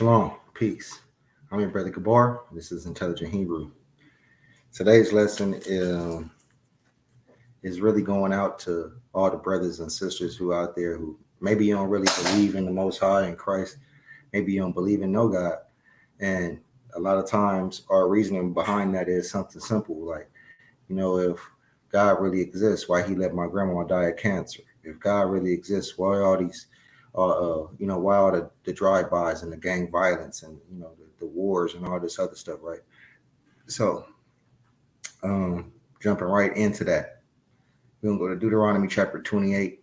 Shalom, peace. I'm your brother Gabar. This is Intelligent Hebrew. Today's lesson is really going out to all the brothers and sisters who out there who maybe you don't really believe in the Most High in Christ. Maybe you don't believe in no God. And a lot of times our reasoning behind that is something simple like, if God really exists, why he let my grandma die of cancer? If God really exists, why all these why all the drive-bys and the gang violence and the wars and all this other stuff, right? So, um, jumping right into that, we're gonna go to Deuteronomy chapter 28,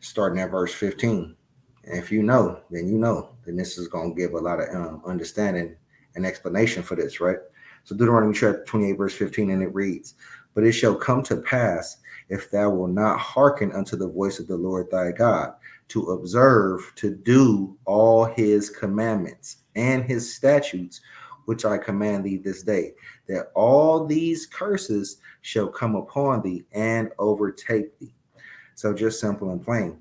starting at verse 15. And if you know, then you know. Then this is gonna give a lot of understanding and explanation for this, right? So Deuteronomy chapter 28, verse 15, and it reads, "But it shall come to pass, if thou wilt not hearken unto the voice of the Lord thy God, to observe to do all his commandments and his statutes, which I command thee this day, that all these curses shall come upon thee and overtake thee." So just simple and plain.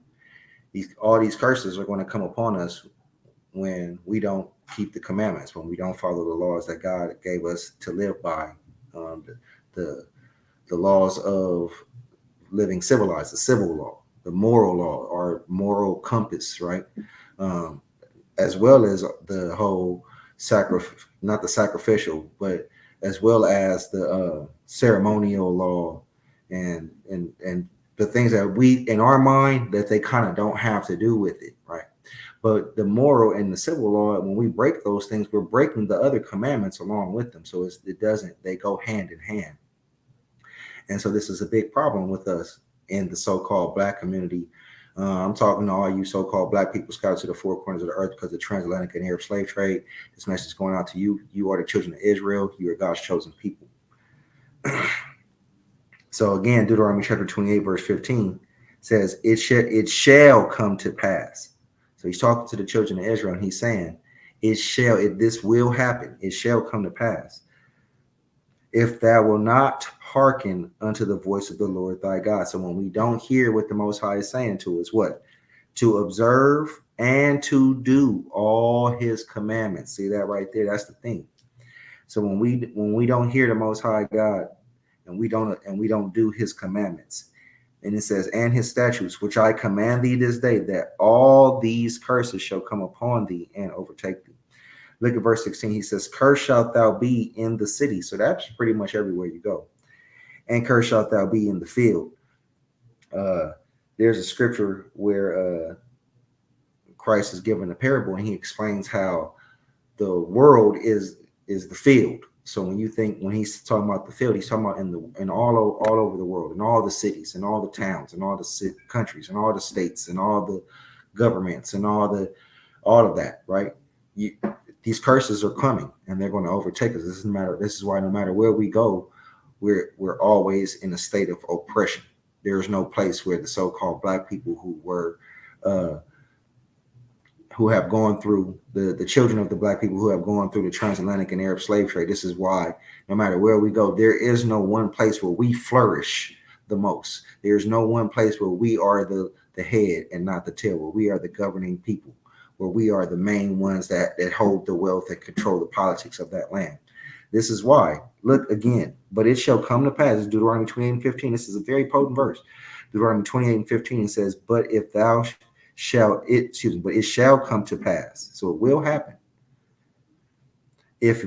All these curses are going to come upon us when we don't keep the commandments, when we don't follow the laws that God gave us to live by, the the laws of living civilized, the civil law, the moral law, our moral compass, right? Um, as well as the whole not the sacrificial, but as well as the ceremonial law and the things that we in our mind that they kind of don't have to do with it, right? But the moral and the civil law, when we break those things, we're breaking the other commandments along with them. So it doesn't, they go hand in hand. And so this is a big problem with us in the so-called black community. I'm talking to all you so-called black people scattered to the four corners of the earth because of the transatlantic and Arab slave trade. This message is going out to you. You are the children of Israel. You are God's chosen people. So again, Deuteronomy chapter 28, verse 15 says, it shall come to pass. So he's talking to the children of Israel, and he's saying, this will happen. It shall come to pass. If thou will not hearken unto the voice of the Lord thy God. So when we don't hear what the Most High is saying to us, what? To observe and to do all his commandments. See that right there? That's the thing. So when we don't hear the Most High God and we don't do his commandments, and it says, and his statutes, which I command thee this day, that all these curses shall come upon thee and overtake thee. Look at verse 16. He says, "Cursed shalt thou be in the city." So that's pretty much everywhere you go. "And cursed shalt thou be in the field." There's a scripture where Christ is given a parable, and he explains how the world is the field. So when he's talking about the field, he's talking about in all over the world, in all the cities, and all the towns, and all the countries, and all the states, and all the governments, and all of that, right? These curses are coming, and they're going to overtake us. This is why no matter where we go, we're always in a state of oppression. There is no place where the so-called black people who have gone through the children of the black people who have gone through the transatlantic and Arab slave trade. This is why no matter where we go, there is no one place where we flourish the most. There's no one place where we are the head and not the tail, where we are the governing people, where we are the main ones that hold the wealth and control the politics of that land. This is why, look again, "But it shall come to pass," Deuteronomy 28 and 15. This is a very potent verse. Deuteronomy 28 and 15 says, but it shall come to pass. So it will happen. "If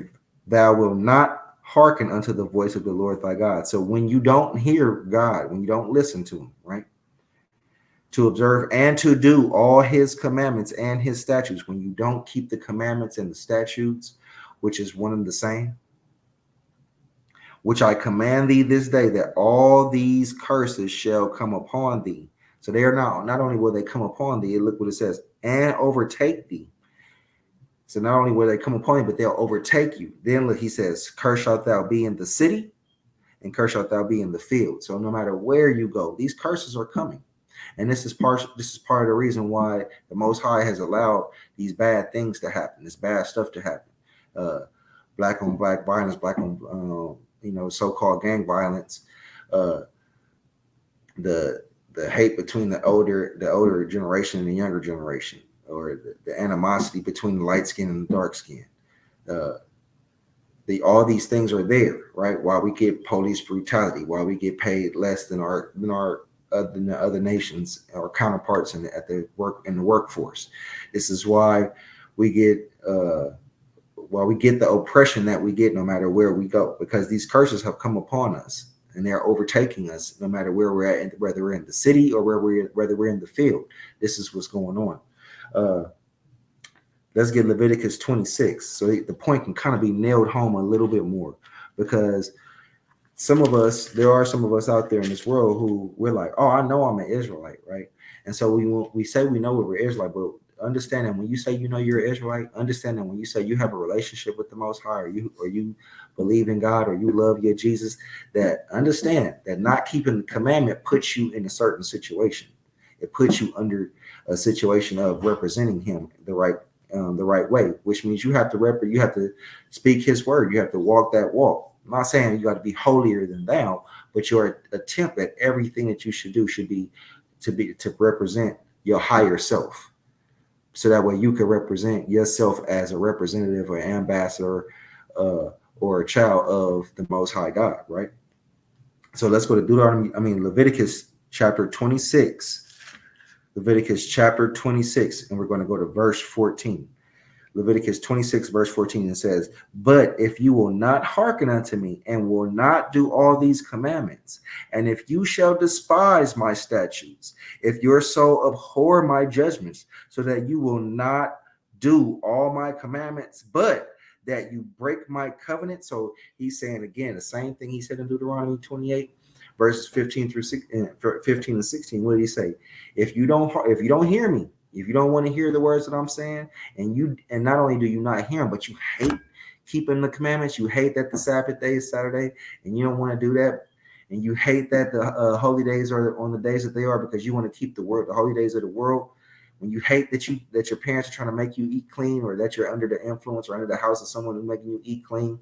thou wilt not hearken unto the voice of the Lord thy God." So when you don't hear God, when you don't listen to him, right? "To observe and to do all his commandments and his statutes," when you don't keep the commandments and the statutes, which is one and the same, "which I command thee this day, that all these curses shall come upon thee." So they are not only will they come upon thee, look what it says, "and overtake thee." So not only will they come upon you, but they'll overtake you. Then look, he says, "Cursed shalt thou be in the city, and cursed shalt thou be in the field." So no matter where you go, these curses are coming. And this is part of the reason why the Most High has allowed these bad things to happen, this bad stuff to happen. Black on black violence, black on so-called gang violence, the hate between the older generation and the younger generation, or the animosity between the light skin and the dark skin. All these things are there, right? While we get police brutality, while we get paid less than the other nations or counterparts at the workforce. This is why we get the oppression that we get no matter where we go, because these curses have come upon us and they're overtaking us no matter where we're at, whether we're in the city or whether we're in the field. This is what's going on. Let's get Leviticus 26 so the point can kind of be nailed home a little bit more, because there are some of us out there in this world who we're like, oh, I know I'm an Israelite, right? And so we say we know we're Israelite, but understand that when you say you know you're an Israelite, understand that when you say you have a relationship with the Most High, or you believe in God, or you love your Jesus, that understand that not keeping the commandment puts you in a certain situation. It puts you under a situation of representing Him the right way, which means you have to speak His word. You have to walk that walk. I'm not saying you got to be holier than thou, but your attempt at everything that you should do should be to represent your higher self. So that way you can represent yourself as a representative or ambassador or a child of the Most High God, right? So let's go to Leviticus chapter 26. Leviticus chapter 26, and we're going to go to verse 14. Leviticus 26, verse 14, it says, but if you will not hearken unto me and will not do all these commandments, and if you shall despise my statutes, if your soul abhor my judgments, so that you will not do all my commandments, but that you break my covenant. So he's saying again the same thing he said in Deuteronomy 28, verses 15 and 16. What did he say? If you don't hear me, if you don't want to hear the words that I'm saying, and not only do you not hear them, but you hate keeping the commandments, you hate that the Sabbath day is Saturday, and you don't want to do that, and you hate that the holy days are on the days that they are because you want to keep the holy days of the world. When you hate that your parents are trying to make you eat clean, or that you're under the influence or under the house of someone who's making you eat clean,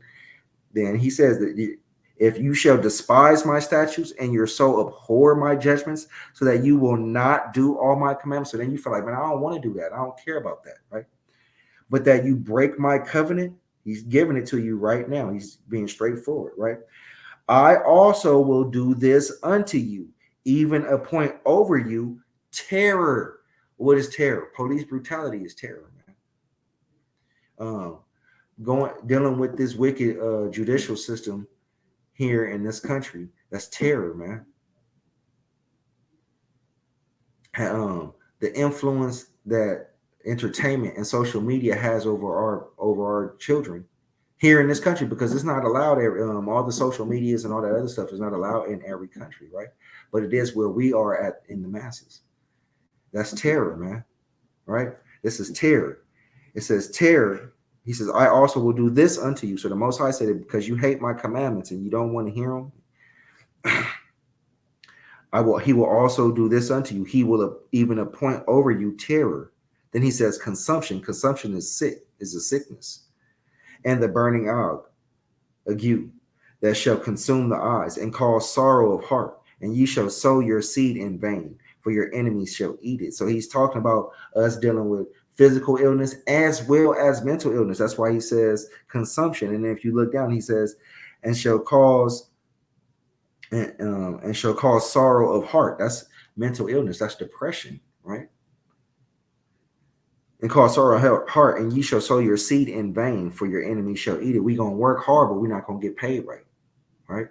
then he says that if you shall despise my statutes and your soul abhor my judgments, so that you will not do all my commandments. So then you feel like, man, I don't want to do that. I don't care about that, right? But that you break my covenant, he's giving it to you right now. He's being straightforward, right? I also will do this unto you, even appoint over you terror. What is terror? Police brutality is terror, man. Dealing with this wicked judicial system here in this country, that's terror, man. The influence that entertainment and social media has over our children here in this country, because it's not allowed. All the social medias and all that other stuff is not allowed in every country, right? But it is where we are at in the masses. That's terror, man. Right? This is terror. It says terror. He says, I also will do this unto you. So the Most High said it, because you hate my commandments and you don't want to hear them. He will also do this unto you. He will even appoint over you terror. Then he says consumption. Consumption is a sickness. And the burning ague that shall consume the eyes and cause sorrow of heart. And ye shall sow your seed in vain, for your enemies shall eat it. So he's talking about us dealing with physical illness as well as mental illness. That's why he says consumption. And if you look down, he says, and shall cause sorrow of heart. That's mental illness. That's depression, right? And cause sorrow of heart, and ye shall sow your seed in vain, for your enemy shall eat it. We're going to work hard, but we're not going to get paid right?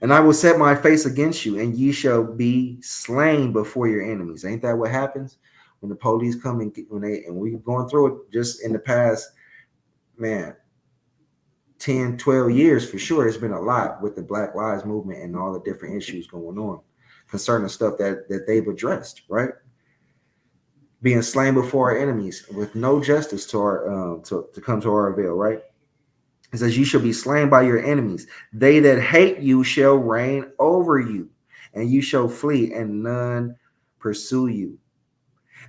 And I will set my face against you, and ye shall be slain before your enemies. Ain't that what happens when the police come and we've gone through it just in the past, man, 10, 12 years for sure. It's been a lot with the Black Lives Movement and all the different issues going on concerning stuff that they've addressed, right? Being slain before our enemies with no justice to come to our avail, right? It says, you shall be slain by your enemies. They that hate you shall reign over you, and you shall flee, and none pursue you.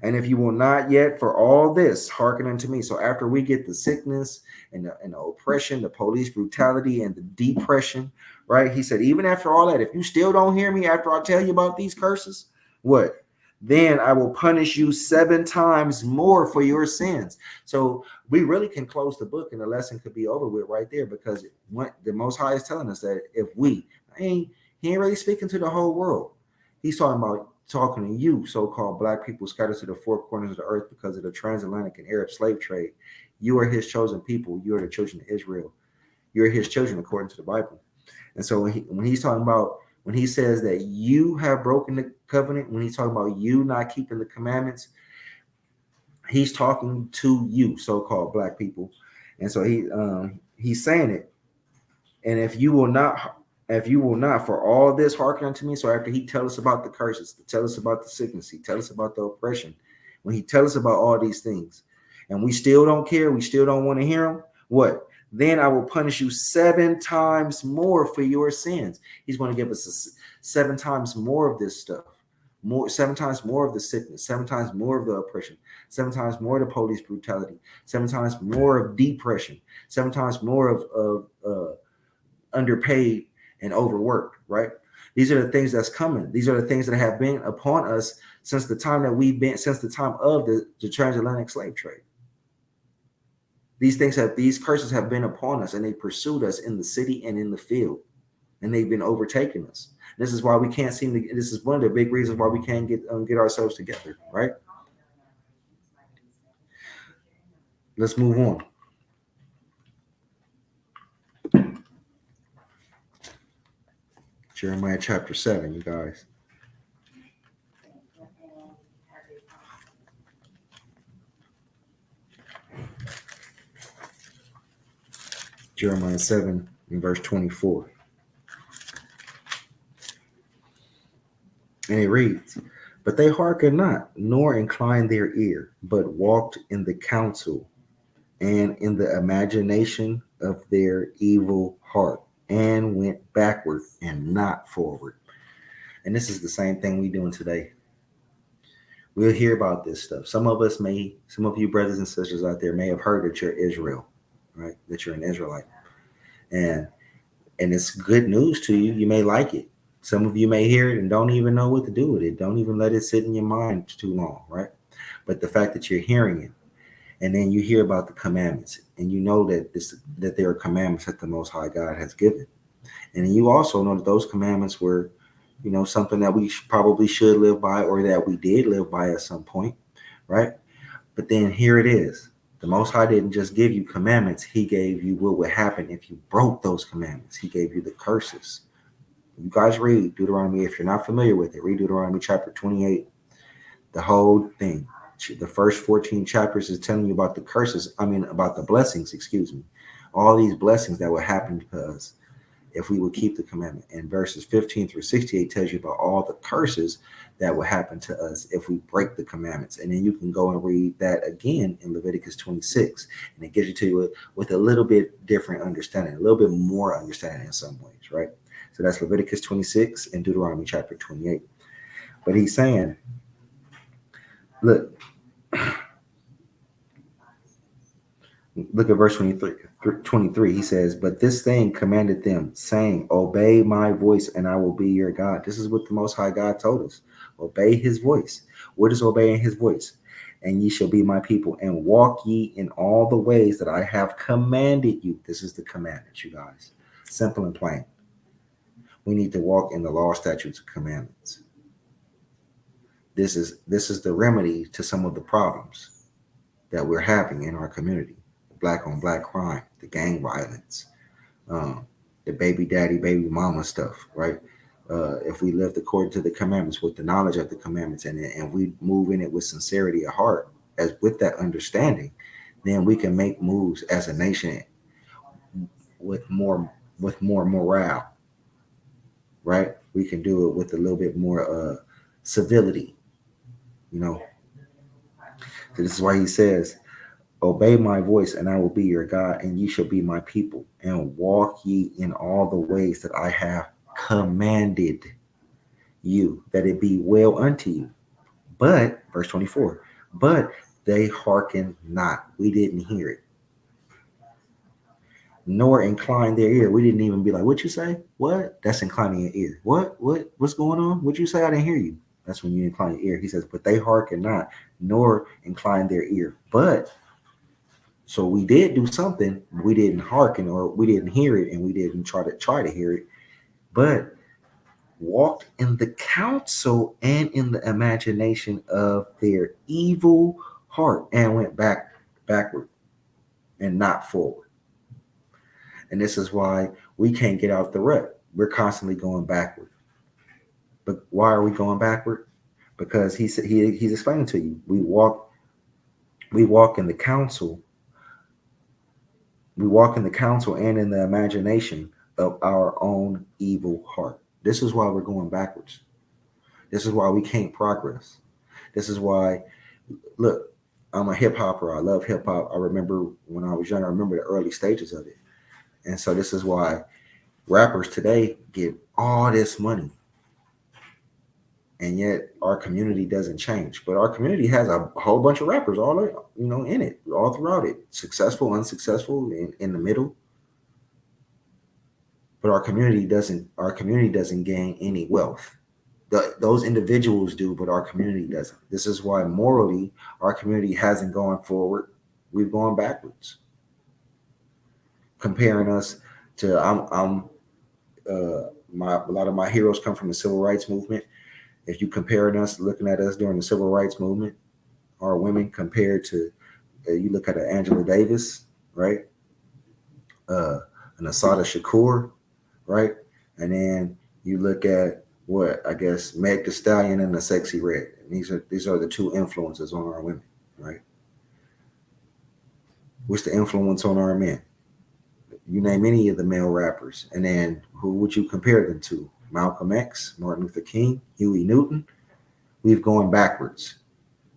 And if you will not yet for all this hearken unto me. So after we get the sickness and the oppression, the police brutality and the depression, right? He said, even after all that, if you still don't hear me after I tell you about these curses, what? then I will punish you 7 times more for your sins. So we really can close the book and the lesson could be over with right there, because what the Most High is telling us that if we, he ain't really speaking to the whole world. He's talking to you, so-called black people scattered to the four corners of the earth because of the transatlantic and Arab slave trade. You are his chosen people. You are the children of Israel. You're his children according to the Bible. And so when he's talking about, when he says that you have broken the covenant, when he's talking about you not keeping the commandments, he's talking to you, so-called black people. And so he's saying it. And if you will not for all this hearken unto me. So after he tell us about the curses, tell us about the sickness, he tell us about the oppression, when he tell us about all these things, and we still don't care, we still don't want to hear him, what? Then I will punish you 7 times more for your sins. He's going to give us 7 times more of this stuff, 7 times more of the sickness, 7 times more of the oppression, 7 times more of the police brutality, 7 times more of depression, 7 times more of underpaid and overworked, right? These are the things that's coming. These are the things that have been upon us since the time of the transatlantic slave trade. These curses have been upon us, and they pursued us in the city and in the field, and they've been overtaking us. This is why we can't seem to. This is one of the big reasons why we can't get ourselves together, right? Let's move on. Jeremiah chapter 7, you guys. Jeremiah 7 in verse 24. And it reads, but they hearkened not, nor inclined their ear, but walked in the counsel and in the imagination of their evil heart, and went backward and not forward. And this is the same thing we're doing today. We'll hear about this stuff. Some of you brothers and sisters out there may have heard that you're Israel, right? That you're an Israelite. And it's good news to you. You may like it. Some of you may hear it and don't even know what to do with it. Don't even let it sit in your mind too long, right? But the fact that you're hearing it, and then you hear about the commandments, and you know that there are commandments that the Most High God has given. And then you also know that those commandments were, something that we probably should live by, or that we did live by at some point, right? But then here it is. The Most High didn't just give you commandments. He gave you what would happen if you broke those commandments. He gave you the curses. You guys read Deuteronomy. If you're not familiar with it, read Deuteronomy chapter 28. The whole thing. The first 14 chapters is telling you about the curses. About the blessings, excuse me. All these blessings that will happen to us if we would keep the commandment. And verses 15 through 68 tells you about all the curses that will happen to us if we break the commandments. And then you can go and read that again in Leviticus 26. And it gives you to it with a little bit different understanding, a little bit more understanding in some ways, right? So that's Leviticus 26 and Deuteronomy chapter 28. But he's saying, look at verse 23. He says, but this thing commanded them, saying, obey my voice and I will be your God. This is what the Most High God told us. Obey his voice. What is obeying his voice? And ye shall be my people, and walk ye in all the ways that I have commanded you. This is the commandments, you guys. Simple and plain. We need to walk in the law, statutes, and commandments. This is the remedy to some of the problems that we're having in our community. Black on black crime, the gang violence, the baby daddy, baby mama stuff, right? If we live according to the commandments with the knowledge of the commandments, and we move in it with sincerity of heart, as with that understanding, then we can make moves as a nation with more morale, right? We can do it with a little bit more civility, So this is why he says, obey my voice and I will be your God, and ye shall be my people, and walk ye in all the ways that I have commanded you, that it be well unto you. But, verse 24, but they hearken not. We didn't hear it. Nor incline their ear. We didn't even be like, what you say? What? That's inclining your ear. What? What's going on? What'd you say? I didn't hear you. That's when you incline your ear. He says, but they hearken not, nor incline their ear. But so we did do something, we didn't hearken or we didn't hear it, and we didn't try to hear it, but walked in the counsel and in the imagination of their evil heart, and went backward and not forward. And this is why we can't get out the rut. We're constantly going backward. But why are we going backward? Because he's explaining to you. We walk in the counsel. We walk in the counsel and in the imagination of our own evil heart. This is why we're going backwards. This is why we can't progress. This is why, look, I'm a hip hopper. I love hip hop. I remember when I was young, I remember the early stages of it. And so this is why rappers today get all this money. And yet our community doesn't change. But our community has a whole bunch of rappers all in it, all throughout it. Successful, unsuccessful, in the middle. But our community doesn't gain any wealth. Those individuals do, but our community doesn't. This is why morally our community hasn't gone forward. We've gone backwards. Comparing us to a lot of my heroes come from the civil rights movement. If you comparing us, looking at us during the civil rights movement, our women compared to, you look at Angela Davis, right? An Asada Shakur, right? And then you look at what I guess Meg Thee Stallion and the Sexy Red. And these are the two influences on our women, right? What's the influence on our men? You name any of the male rappers, and then who would you compare them to? Malcolm X, Martin Luther King, Huey Newton. We've gone backwards.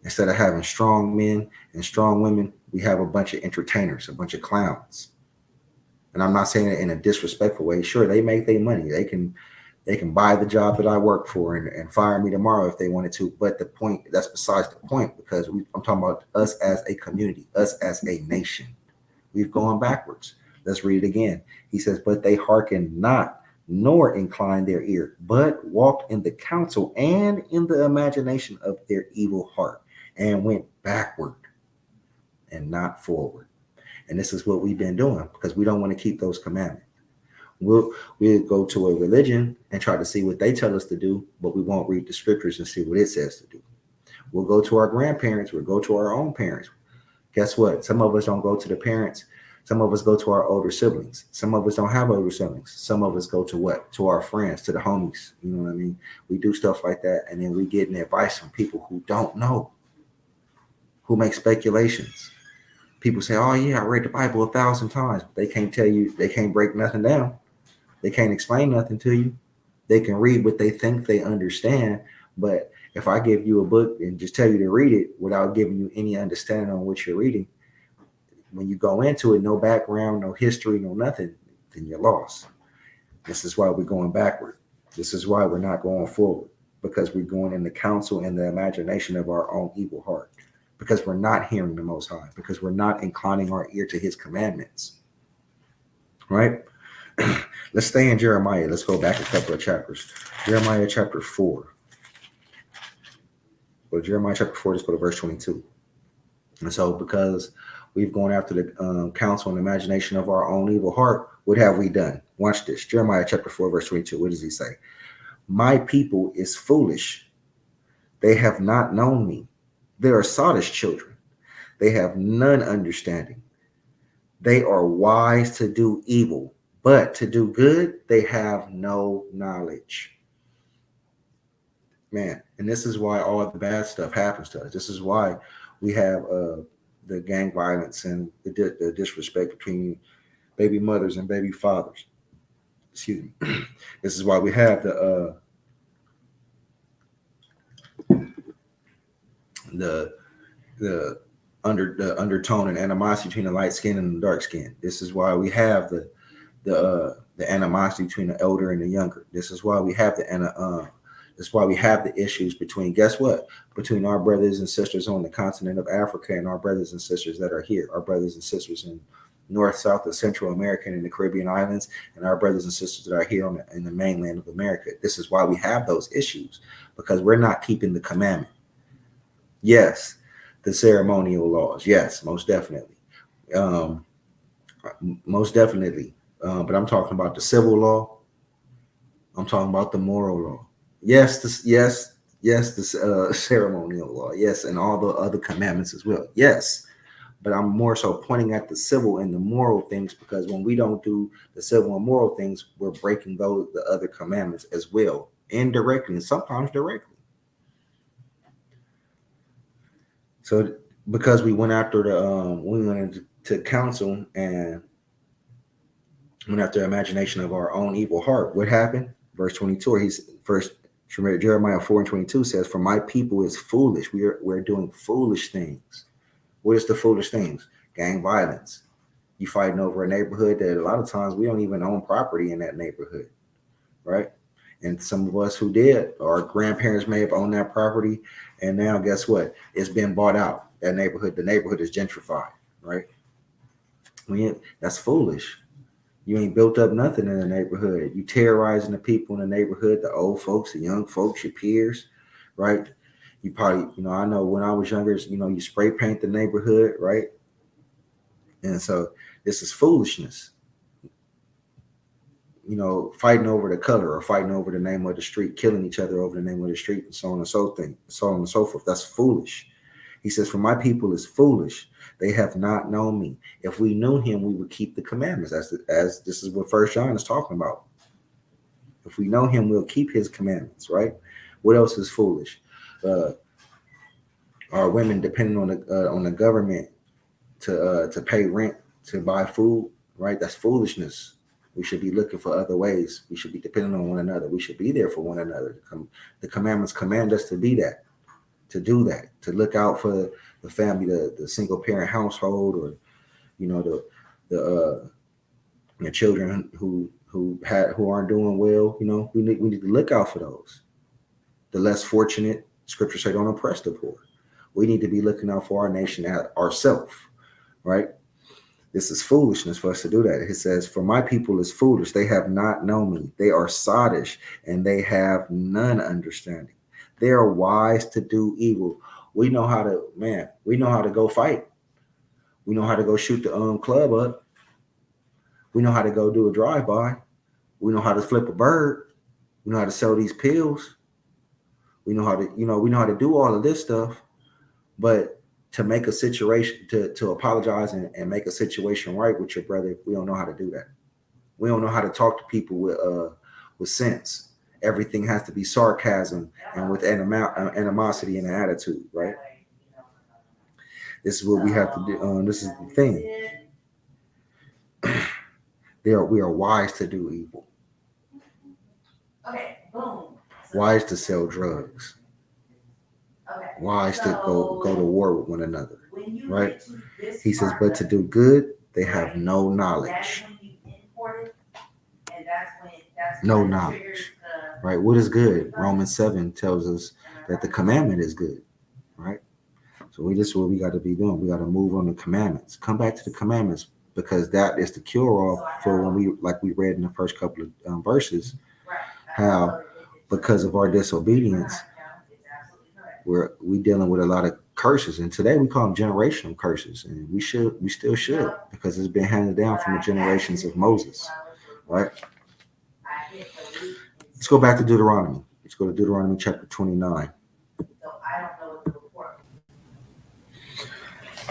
Instead of having strong men and strong women, we have a bunch of entertainers, a bunch of clowns. And I'm not saying it in a disrespectful way. Sure, they make their money. They can buy the job that I work for and fire me tomorrow if they wanted to. But the point, that's besides the point, because I'm talking about us as a community, us as a nation. We've gone backwards. Let's read it again. He says, but they hearken not, nor incline their ear, but walked in the counsel and in the imagination of their evil heart, and went backward and not forward. And this is what we've been doing because we don't want to keep those commandments. We'll go to a religion and try to see what they tell us to do, but we won't read the scriptures and see what it says to do. We'll go to our grandparents. We'll go to our own parents. Guess what? Some of us don't go to the parents. Some of us go to our older siblings. Some of us don't have older siblings. Some of us go to what? To our friends, to the homies. You know what I mean? We do stuff like that, and then we get an advice from people who don't know, who make speculations. People say, oh, yeah, I read the Bible 1,000 times. But they can't tell you, they can't break nothing down. They can't explain nothing to you. They can read what they think they understand. But if I give you a book and just tell you to read it without giving you any understanding on what you're reading, when you go into it, no background, no history, no nothing, then you're lost. This is why we're going backward. This is why we're not going forward, because we're going in the counsel and the imagination of our own evil heart, because we're not hearing the Most High, because we're not inclining our ear to his commandments, right? Let's stay in Jeremiah. Let's go back a couple of chapters. Jeremiah chapter 4. Well, Jeremiah chapter 4, let's go to verse 22. And so because we've gone after the counsel and imagination of our own evil heart, what have we done? Watch this. Jeremiah chapter 4, verse 22. What does he say? My people is foolish. They have not known me. They are sottish children. They have none understanding. They are wise to do evil, but to do good, they have no knowledge. Man, and this is why all the bad stuff happens to us. This is why we have the gang violence and the disrespect between baby mothers and baby fathers. Excuse me. This is why we have the undertone and animosity between the light skin and the dark skin. This is why we have the animosity between the elder and the younger. This is why we have that's why we have the issues between, guess what? Between our brothers and sisters on the continent of Africa and our brothers and sisters that are here, our brothers and sisters North, South, and Central America, and the Caribbean islands, and our brothers and sisters that are here in the mainland of America. This is why we have those issues, because we're not keeping the commandment. Yes, the ceremonial laws. Yes, most definitely. Um, most definitely. But I'm talking about the civil law. I'm talking about the moral law. Yes, yes, the ceremonial law. Yes, and all the other commandments as well. Yes, but I'm more so pointing at the civil and the moral things, because when we don't do the civil and moral things, we're breaking the other commandments as well, indirectly and sometimes directly. So because we went after we went into counsel and went after the imagination of our own evil heart, what happened? Verse 22, he's first Jeremiah 4:22 says, "For my people is foolish. We're doing foolish things." What is the foolish things? Gang violence. You fighting over a neighborhood that a lot of times we don't even own property in that neighborhood, right? And some of us who did, our grandparents may have owned that property, and now guess what? It's been bought out. That neighborhood, the neighborhood is gentrified, right? That's foolish. You ain't built up nothing in the neighborhood. You terrorizing the people in the neighborhood, the old folks, the young folks, your peers, right? You probably, I know when I was younger, you spray paint the neighborhood, right? And so this is foolishness. Fighting over the color or fighting over the name of the street, killing each other over the name of the street, and so on and so on and so forth. That's foolish. He says, "For my people is foolish; they have not known me. If we knew him, we would keep the commandments." As this is what First John is talking about. If we know him, we'll keep his commandments. Right? What else is foolish? Are women depending on the government to pay rent, to buy food? Right? That's foolishness. We should be looking for other ways. We should be depending on one another. We should be there for one another. The commandments command us to be that, to do that, to look out for the family, the single parent household, or the children who aren't doing well. We need to look out for those. The less fortunate, Scripture say, don't oppress the poor. We need to be looking out for our nation ourselves, right? This is foolishness for us to do that. It says, "For my people is foolish. They have not known me. They are sottish, and they have none understanding. They are wise to do evil." We know how to go fight. We know how to go shoot the club up. We know how to go do a drive-by. We know how to flip a bird. We know how to sell these pills. We know how to do all of this stuff. But to make a situation, to apologize and make a situation right with your brother, we don't know how to do that. We don't know how to talk to people with sense. Everything has to be sarcasm and with animosity and attitude, right? This is what we have to do. This is the thing. We are wise to do evil. Wise to sell drugs. Wise to go to war with one another, right? He says, "But to do good, they have no knowledge." No knowledge, right? What is good? Romans 7 tells us that the commandment is good, right? So this is what we got to be doing. We got to move on the commandments. Come back to the commandments, because that is the cure-all for when we read in the first couple of verses, how because of our disobedience, we dealing with a lot of curses, and today we call them generational curses, and we still should, because it's been handed down from the generations of Moses, right? Let's go back to Deuteronomy. Let's go to Deuteronomy chapter 29.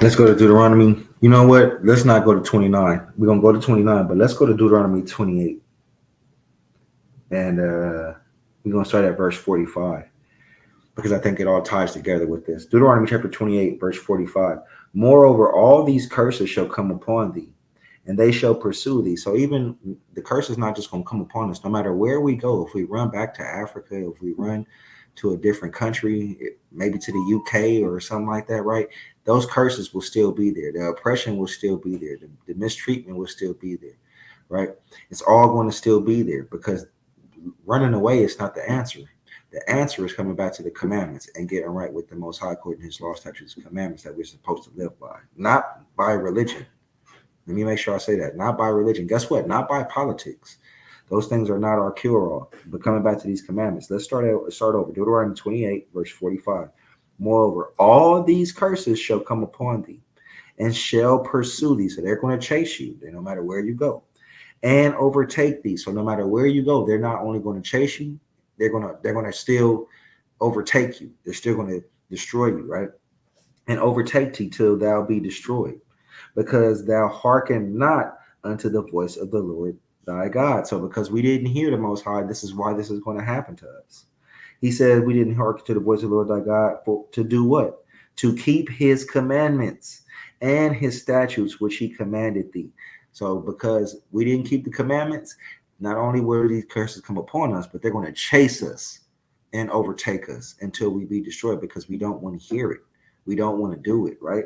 Let's go to Deuteronomy. You know what? Let's not go to 29. We're going to go to 29, but let's go to Deuteronomy 28. And we're going to start at verse 45, because I think it all ties together with this. Deuteronomy chapter 28, verse 45. "Moreover, all these curses shall come upon thee, and they shall pursue thee." So even the curse is not just going to come upon us. No matter where we go, if we run back to Africa, if we run to a different country, maybe to the UK or something like that, right? Those curses will still be there. The oppression will still be there. The mistreatment will still be there, right? It's all going to still be there, because running away is not the answer. The answer is coming back to the commandments and getting right with the Most High according to his law, statutes, and commandments that we're supposed to live by, not by religion, Let me make sure I say that. Not by religion. Guess what? Not by politics. Those things are not our cure-all. But coming back to these commandments, let's start over. Deuteronomy 28, verse 45. Moreover, all these curses shall come upon thee and shall pursue thee. So they're going to chase you, no matter where you go, and overtake thee. So no matter where you go, they're not only going to chase you, they're gonna still overtake you. They're still going to destroy you, right? And overtake thee till thou be destroyed, because thou hearken not unto the voice of the Lord thy God. So because we didn't hear the Most High, this is why this is going to happen to us. He said we didn't hearken to the voice of the Lord thy God to do what? To keep his commandments and his statutes which he commanded thee. So because we didn't keep the commandments, not only will these curses come upon us, but they're going to chase us and overtake us until we be destroyed, because we don't want to hear it. We don't want to do it, right?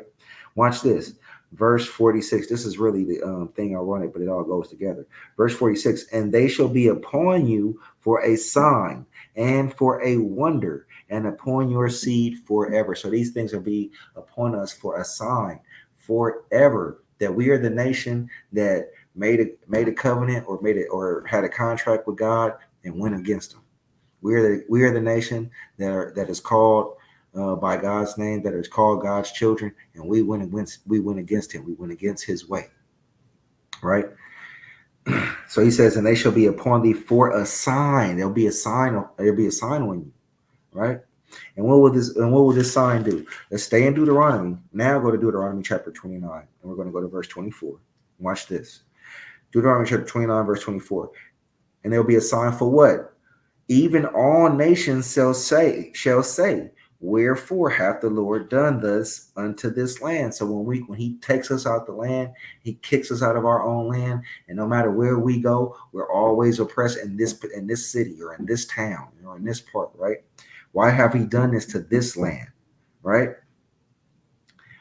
Watch this. Verse 46. This is really the thing ironic, but it all goes together. Verse 46. And they shall be upon you for a sign and for a wonder, and upon your seed forever. So these things will be upon us for a sign forever, that we are the nation that made a covenant or had a contract with God and went against him. We are the nation that is called by God's name, that is called God's children, and we went against him. We went against his way, right? So he says, and they shall be upon thee for a sign. There'll be a sign. There'll be a sign on you, right? And what will this sign do? Let's stay in Deuteronomy. Now go to Deuteronomy chapter 29, and we're going to go to verse 24. Watch this. Deuteronomy chapter 29, verse 24. And there'll be a sign for what? Even all nations shall say, wherefore hath the Lord done thus unto this land? So when he takes us out the land, he kicks us out of our own land, and no matter where we go, we're always oppressed in this city or in this town or in this part, right? Why have he done this to this land, right?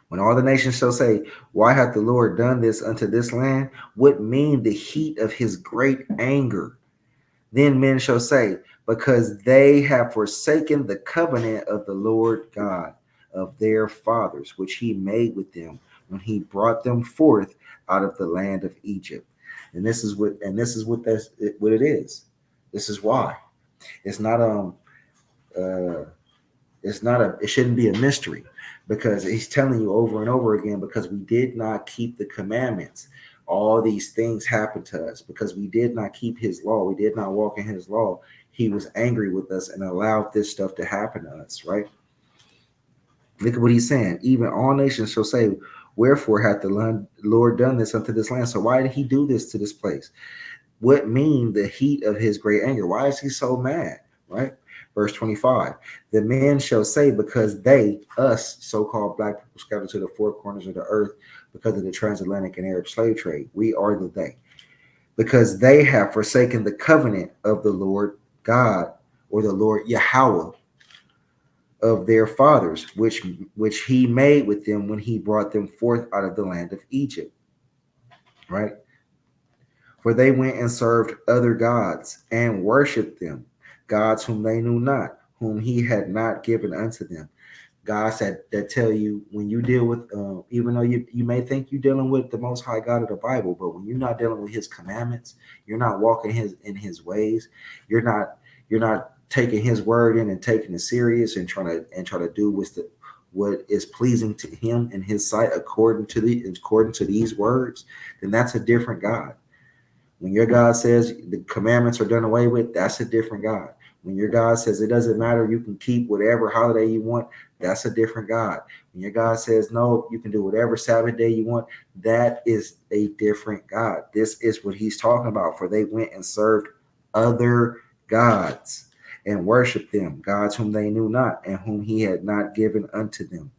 When all the nations shall say, why hath the Lord done this unto this land? What mean the heat of his great anger? Then men shall say, because they have forsaken the covenant of the Lord God of their fathers, which he made with them when he brought them forth out of the land of Egypt. And this is what it is. This is why. It's not it shouldn't be a mystery, because he's telling you over and over again, because we did not keep the commandments. All these things happened to us because we did not keep his law. We did not walk in his law. He was angry with us and allowed this stuff to happen to us, right? Look at what he's saying. Even all nations shall say, wherefore hath the Lord done this unto this land? So why did he do this to this place? What mean the heat of his great anger? Why is he so mad, right? Verse 25, the men shall say, because they, us, so-called black people scattered to the four corners of the earth because of the transatlantic and Arab slave trade, we are the they. Because they have forsaken the covenant of the Lord God, or the Lord Yahweh of their fathers, which he made with them when he brought them forth out of the land of Egypt, right? For they went and served other gods and worshipped them, gods whom they knew not, whom he had not given unto them. God said that tell you, when you deal with, even though you may think you're dealing with the Most High God of the Bible, but when you're not dealing with his commandments, you're not walking in his ways, you're not taking his word in and taking it serious and trying to do what is pleasing to him in his sight according to these words, then that's a different God. When your God says the commandments are done away with, that's a different God. When your God says it doesn't matter, you can keep whatever holiday you want, that's a different God. When your God says no, you can do whatever Sabbath day you want, that is a different God. This is what he's talking about. For they went and served other gods and worshiped them, gods whom they knew not and whom he had not given unto them.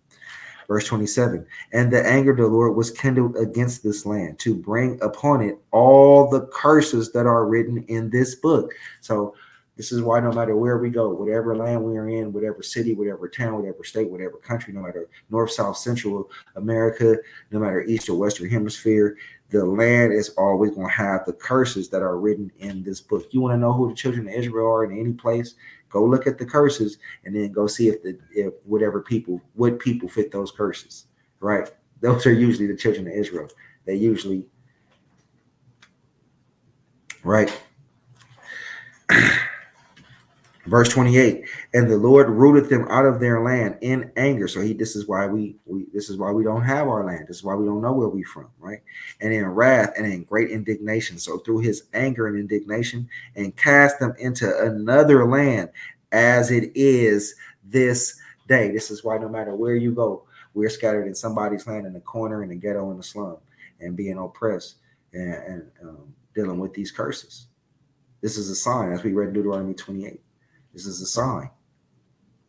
Verse 27, and the anger of the Lord was kindled against this land to bring upon it all the curses that are written in this book. So this is why no matter where we go, whatever land we are in, whatever city, whatever town, whatever state, whatever country, no matter North, South, Central America, no matter East or Western Hemisphere, the land is always going to have the curses that are written in this book. You want to know who the children of Israel are in any place? Go look at the curses and then go see if what people fit those curses, right? Those are usually the children of Israel. They usually, right? Verse 28, and the Lord rooted them out of their land in anger. So this is why we this is why we don't have our land. This is why we don't know where we from, right? And in wrath and in great indignation. So through his anger and indignation, and cast them into another land as it is this day. This is why no matter where you go, we're scattered in somebody's land, in the corner, in the ghetto, in the slum, and being oppressed and dealing with these curses. This is a sign, as we read in Deuteronomy 28. This is a sign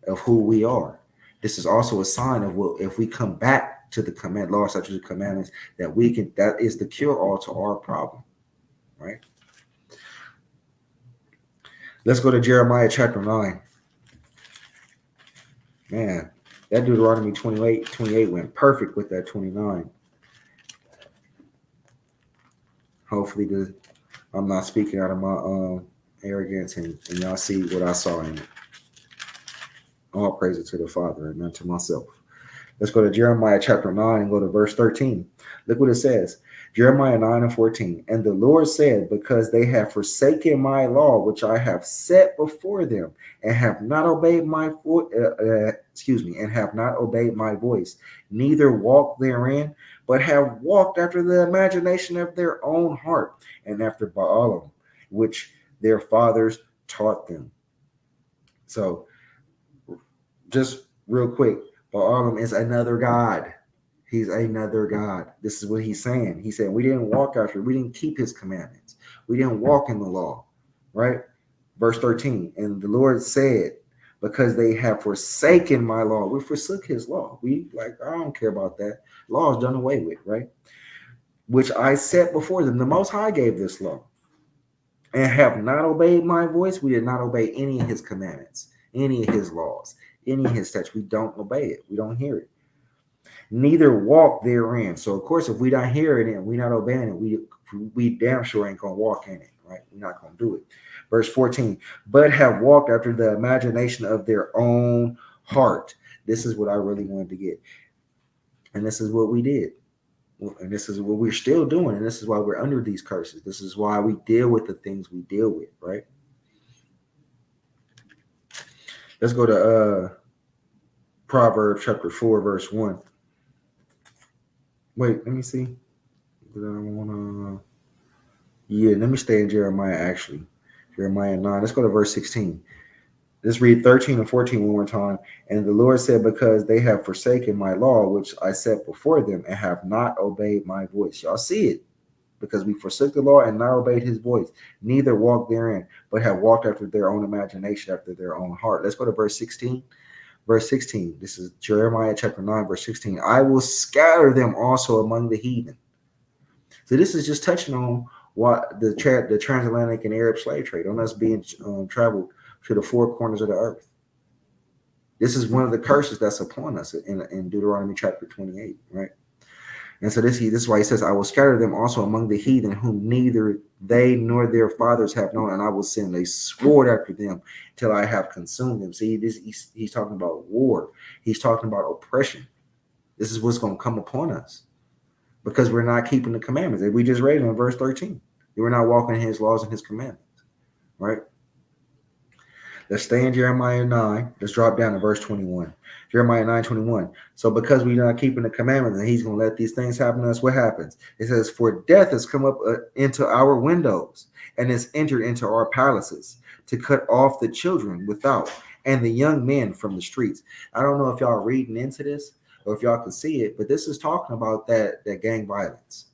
of who we are. This is also a sign of what, if we come back to the command, law, statutes, and commandments, that we can, that is the cure all to our problem, right? Let's go to Jeremiah chapter 9. Man, that Deuteronomy 28 went perfect with that 29. Hopefully I'm not speaking out of my arrogance, and y'all see what I saw in it. All praise to the Father and not to myself. Let's go to Jeremiah chapter 9 and go to verse 13. Look what it says. Jeremiah 9 and 14. And the Lord said, because they have forsaken my law, which I have set before them, and have not obeyed my and have not obeyed my voice, neither walked therein, but have walked after the imagination of their own heart, and after Baalim, which their fathers taught them. So, just real quick, Baalim is another god. He's another god. This is what he's saying. He said, we didn't walk after, we didn't keep his commandments. We didn't walk in the law, right? Verse 13, and the Lord said, because they have forsaken my law. We forsook his law. We like, I don't care about that. Law is done away with, right? Which I set before them. The Most High gave this law. And have not obeyed my voice. We did not obey any of his commandments, any of his laws, any of his statutes. We don't obey it. We don't hear it. Neither walk therein. So, of course, if we don't hear it and we're not obeying it, we damn sure ain't going to walk in it, right? We're not going to do it. Verse 14, but have walked after the imagination of their own heart. This is what I really wanted to get. And this is what we did. And this is what we're still doing. And this is why we're under these curses. This is why we deal with the things we deal with, right? Let's go to Proverbs chapter 4, verse 1. Wait, let me see. Did I want to? Yeah, let me stay in Jeremiah, actually. Jeremiah 9. Let's go to verse 16. Let's read 13 and 14 one more time. And the Lord said, because they have forsaken my law, which I set before them, and have not obeyed my voice. Y'all see it. Because we forsook the law and not obeyed his voice, neither walked therein, but have walked after their own imagination, after their own heart. Let's go to verse 16. Verse 16. This is Jeremiah chapter 9, verse 16. I will scatter them also among the heathen. So this is just touching on what the transatlantic and Arab slave trade, on us being traveled to the four corners of the earth. This is one of the curses that's upon us in Deuteronomy chapter 28, right? And so this is why he says, I will scatter them also among the heathen, whom neither they nor their fathers have known, and I will send a sword after them till I have consumed them. See, he's talking about war. He's talking about oppression. This is what's going to come upon us because we're not keeping the commandments. We just read in verse 13. We're not walking in his laws and his commandments, right? Let's stay in Jeremiah 9. Let's drop down to verse 21. Jeremiah 9:21. So because we're not keeping the commandments and he's going to let these things happen to us, what happens? It says, for death has come up into our windows and has entered into our palaces to cut off the children without and the young men from the streets. I don't know if y'all are reading into this or if y'all can see it, but this is talking about that gang violence.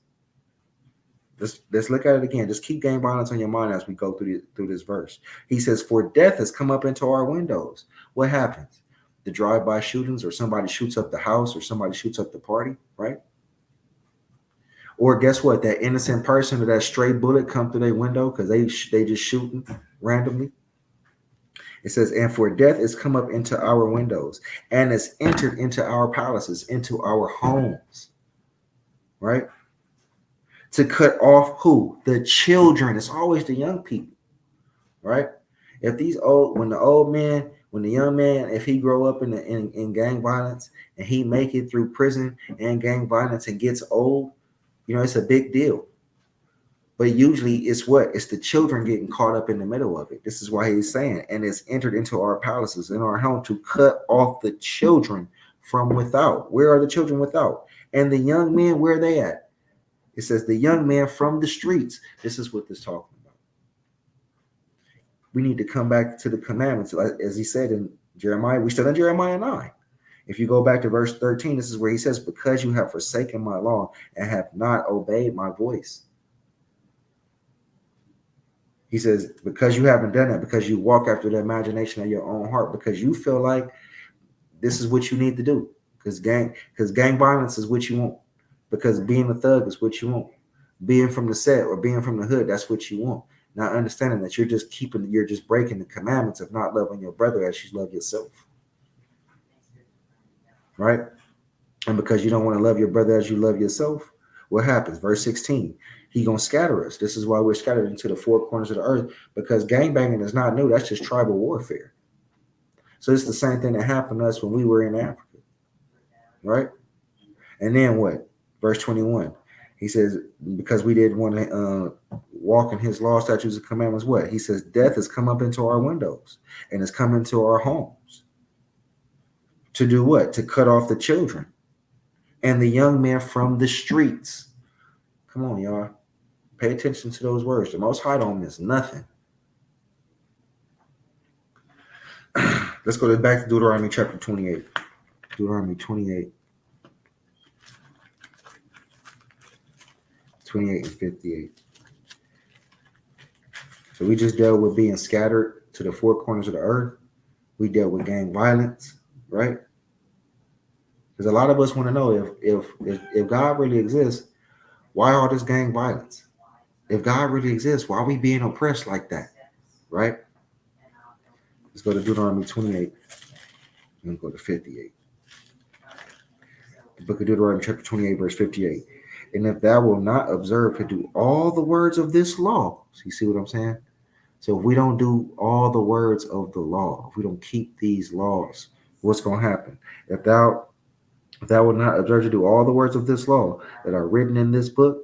Let's look at it again. Just keep gang violence on your mind as we go through this verse. He says, for death has come up into our windows. What happens? The drive-by shootings, or somebody shoots up the house, or somebody shoots up the party, right? Or guess what? That innocent person or that stray bullet come through their window because they just shooting randomly. It says, and for death has come up into our windows and has entered into our palaces, into our homes, right? To cut off who? The children. It's always the young people, right? If the young man, if he grow up in gang violence and he make it through prison and gang violence and gets old, It's a big deal. But usually it's what? It's the children getting caught up in the middle of it. This is why he's saying, and it's entered into our palaces, in our home, to cut off the children from without. Where are the children without? And the young men, where are they at? It says the young man from the streets. This is what this talking about. We need to come back to the commandments. As he said in Jeremiah, we still in Jeremiah 9. If you go back to verse 13, this is where he says, because you have forsaken my law and have not obeyed my voice. He says, because you haven't done that, because you walk after the imagination of your own heart, because you feel like this is what you need to do. Because gang violence is what you want. Because being a thug is what you want. Being from the set or being from the hood, that's what you want. Not understanding that you're just breaking the commandments of not loving your brother as you love yourself. Right? And because you don't want to love your brother as you love yourself, what happens? Verse 16, he gonna scatter us. This is why we're scattered into the four corners of the earth, because gangbanging is not new. That's just tribal warfare. So it's the same thing that happened to us when we were in Africa. Right? And then what? Verse 21, he says, because we didn't want to walk in his law, statutes, and commandments, what? He says, death has come up into our windows and has come into our homes. To do what? To cut off the children and the young men from the streets. Come on, y'all. Pay attention to those words. The Most High don't miss nothing. Let's go back to Deuteronomy chapter 28. Deuteronomy 28. 28 and 58. So we just dealt with being scattered to the four corners of the earth. We dealt with gang violence, right? Because a lot of us want to know if God really exists, why all this gang violence? If God really exists, why are we being oppressed like that? Right? Let's go to Deuteronomy 28 and go to 58. The book of Deuteronomy chapter 28, verse 58. And if thou wilt not observe to do all the words of this law, so you see what I'm saying? So if we don't do all the words of the law, if we don't keep these laws, what's going to happen? If thou wilt not observe to do all the words of this law that are written in this book,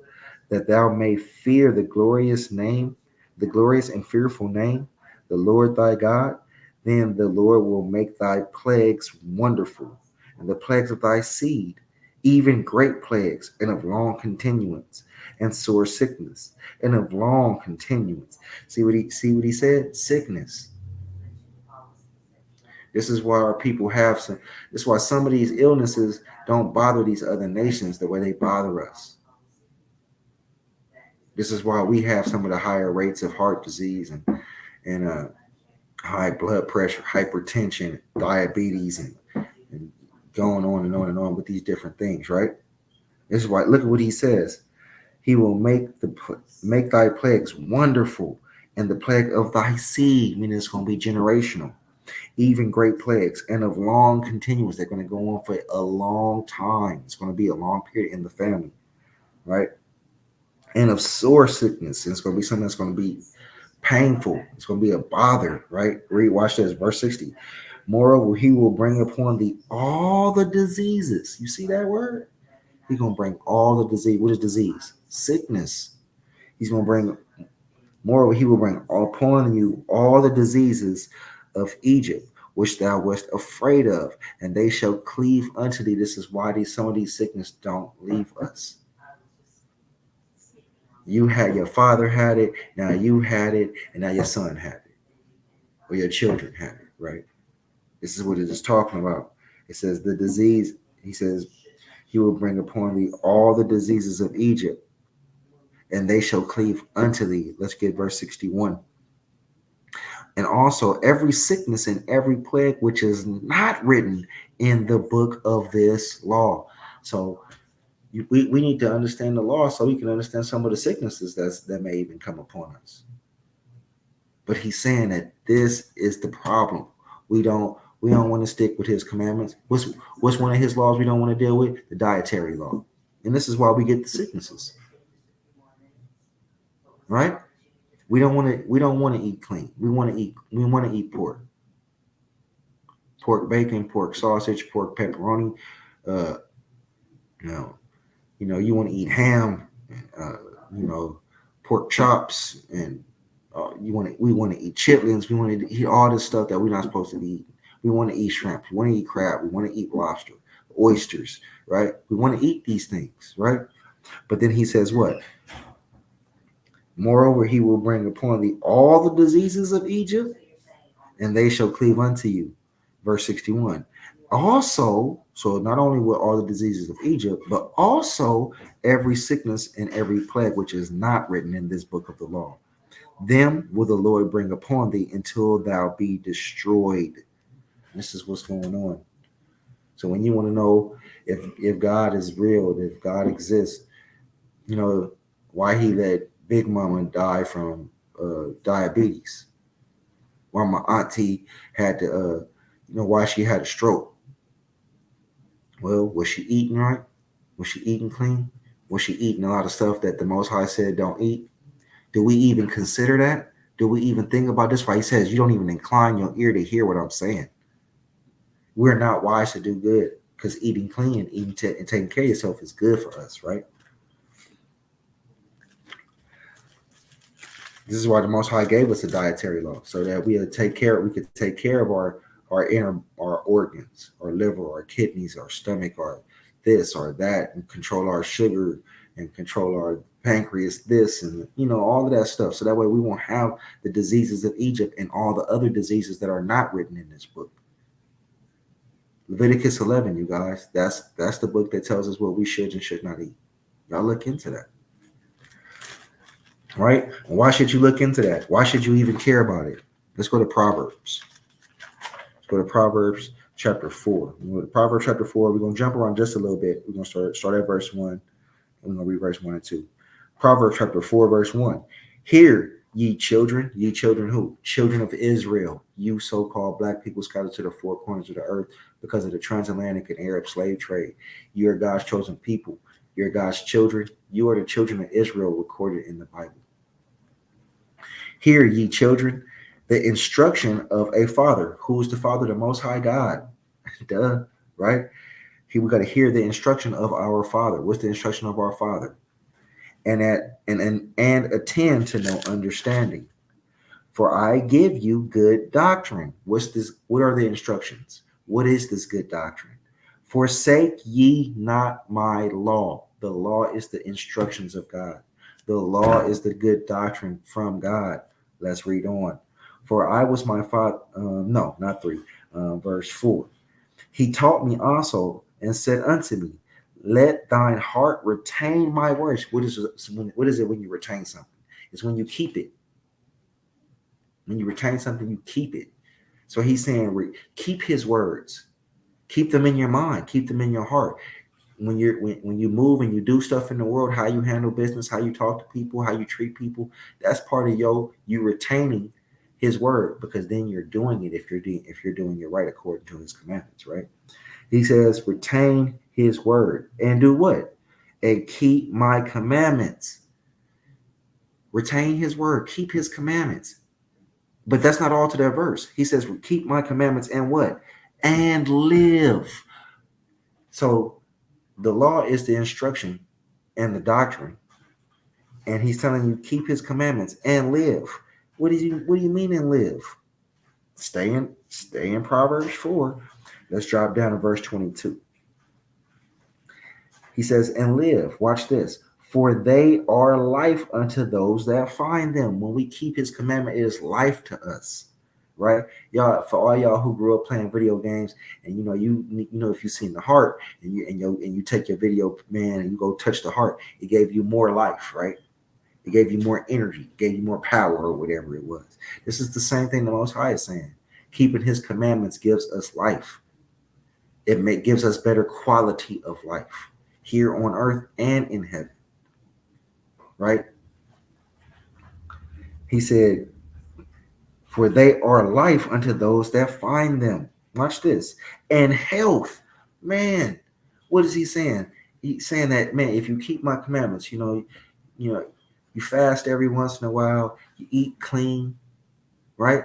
that thou may fear the glorious name, the glorious and fearful name, the Lord thy God, then the Lord will make thy plagues wonderful, and the plagues of thy seed, even great plagues, and of long continuance, and sore sickness, and of long continuance. See what he said? Sickness. This is why our people have some. This is why some of these illnesses don't bother these other nations the way they bother us. This is why we have some of the higher rates of heart disease and high blood pressure, hypertension, diabetes, and going on and on and on with these different things, right? This is why, look at what he says. He will make thy plagues wonderful, and the plague of thy seed, meaning it's going to be generational, even great plagues, and of long continuance. They're going to go on for a long time. It's going to be a long period in the family, right? And of sore sickness. And it's going to be something that's going to be painful. It's going to be a bother, right? Watch this, verse 60. Moreover, he will bring upon thee all the diseases. You see that word? He's going to bring all the disease. What is disease? Sickness. He's going to bring, moreover, he will bring upon you all the diseases of Egypt, which thou wast afraid of, and they shall cleave unto thee. This is why some of these sickness don't leave us. You had, your father had it, now you had it, and now your son had it, or your children had it, right? This is what it is talking about. It says the disease, he says, he will bring upon thee all the diseases of Egypt, and they shall cleave unto thee. Let's get verse 61. And also every sickness and every plague which is not written in the book of this law. So we need to understand the law so we can understand some of the sicknesses that may even come upon us. But he's saying that this is the problem. We don't want to stick with his commandments. What's one of his laws we don't want to deal with? The dietary law. And this is why we get the sicknesses. Right? We don't want to eat clean. We want to eat pork. Pork bacon, pork sausage, pork pepperoni. You want to eat ham, uh, you know, pork chops, and we want to eat chitlins. We want to eat all this stuff that we're not supposed to be eating. We want to eat shrimp. We want to eat crab. We want to eat lobster, oysters, right? We want to eat these things, right? But then he says what? Moreover, he will bring upon thee all the diseases of Egypt, and they shall cleave unto you. Verse 61. Also, so not only with all the diseases of Egypt, but also every sickness and every plague which is not written in this book of the law. Them will the Lord bring upon thee until thou be destroyed. This is what's going on. So when you want to know if God is real, if God exists, you know, why he let Big Mama die from diabetes, why my auntie had to, why she had a stroke. Well, was she eating right? Was she eating clean? Was she eating a lot of stuff that the Most High said don't eat? Do we even consider that? Do we even think about this? Why he says you don't even incline your ear to hear what I'm saying. We're not wise to do good because eating clean, and taking care of yourself is good for us, right? This is why the Most High gave us a dietary law, so that we could take care of our organs, our liver, our kidneys, our stomach, our this or that, and control our sugar and control our pancreas, this and all of that stuff. So that way we won't have the diseases of Egypt and all the other diseases that are not written in this book. Leviticus 11, you guys, that's the book that tells us what we should and should not eat. Y'all look into that. Right? And why should you look into that? Why should you even care about it? Let's go to Proverbs. Let's go to Proverbs chapter 4. We're Proverbs chapter 4. We're going to jump around just a little bit. We're going to start at verse 1. And we're going to read verse 1 and 2. Proverbs chapter 4, verse 1. Hear, ye children who? Children of Israel, you so-called black people scattered to the four corners of the earth because of the transatlantic and Arab slave trade. You are God's chosen people. You're God's children. You are the children of Israel recorded in the Bible. Hear, ye children, the instruction of a father. Who is the father? The Most High God. Duh, right? We got to hear the instruction of our father. What's the instruction of our father? And attend to no understanding. For I give you good doctrine. What's this? What are the instructions? What is this good doctrine? Forsake ye not my law. The law is the instructions of God. The law is the good doctrine from God. Let's read on. For I was my father. No, not 3. Verse 4. He taught me also and said unto me, let thine heart retain my words. What is it when you retain something? It's when you keep it. When you retain something, you keep it. So he's saying, keep his words. Keep them in your mind. Keep them in your heart. When you move and you do stuff in the world, how you handle business, how you talk to people, how you treat people, that's part of you retaining his word, because then you're doing it if you're doing it right according to his commandments, right? He says, retain his word and do what? And keep my commandments. Retain his word, keep his commandments. But that's not all to that verse. He says, keep my commandments and what? And live. So the law is the instruction and the doctrine. And he's telling you, keep his commandments and live. What do you mean and live? Stay in Proverbs 4. Let's drop down to verse 22. He says, and live. Watch this. For they are life unto those that find them. When we keep his commandment, it is life to us. Right? Y'all, for all y'all who grew up playing video games, and if you've seen the heart and you take your video, man, and you go touch the heart, it gave you more life, right? It gave you more energy, it gave you more power, or whatever it was. This is the same thing the Most High is saying. Keeping his commandments gives us life. It gives us better quality of life here on earth and in heaven. Right? He said, for they are life unto those that find them. Watch this. And health. Man, what is he saying? He's saying that, man, if you keep my commandments, you fast every once in a while, you eat clean, right?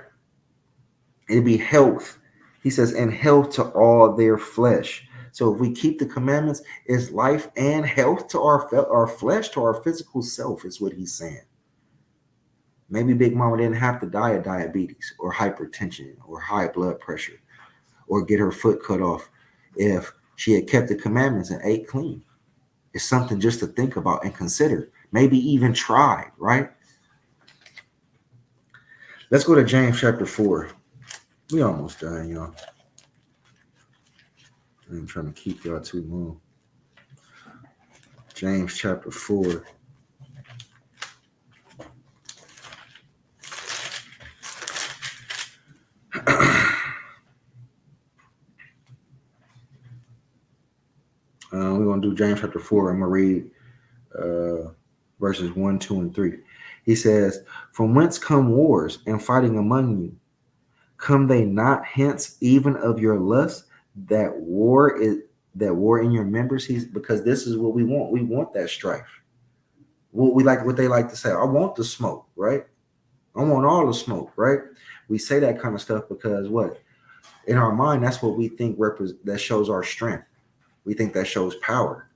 It'd be health. He says, and health to all their flesh. So if we keep the commandments, it's life and health to our flesh, to our physical self, is what he's saying. Maybe Big Mama didn't have to die of diabetes or hypertension or high blood pressure or get her foot cut off if she had kept the commandments and ate clean. It's something just to think about and consider. Maybe even try, right? Let's go to James chapter 4. We almost done, y'all. I'm trying to keep y'all too long. James chapter 4. We're going to do James chapter 4. I'm going to read verses 1, 2, and 3. He says, "From whence come wars and fighting among you? Come they not hence even of your lust, that war in your members?" Because this is what we want. We want that strife. What they like to say, I want the smoke, right? I want all the smoke, right? We say that kind of stuff because what? In our mind, that's what we think that shows our strength. We think that shows power.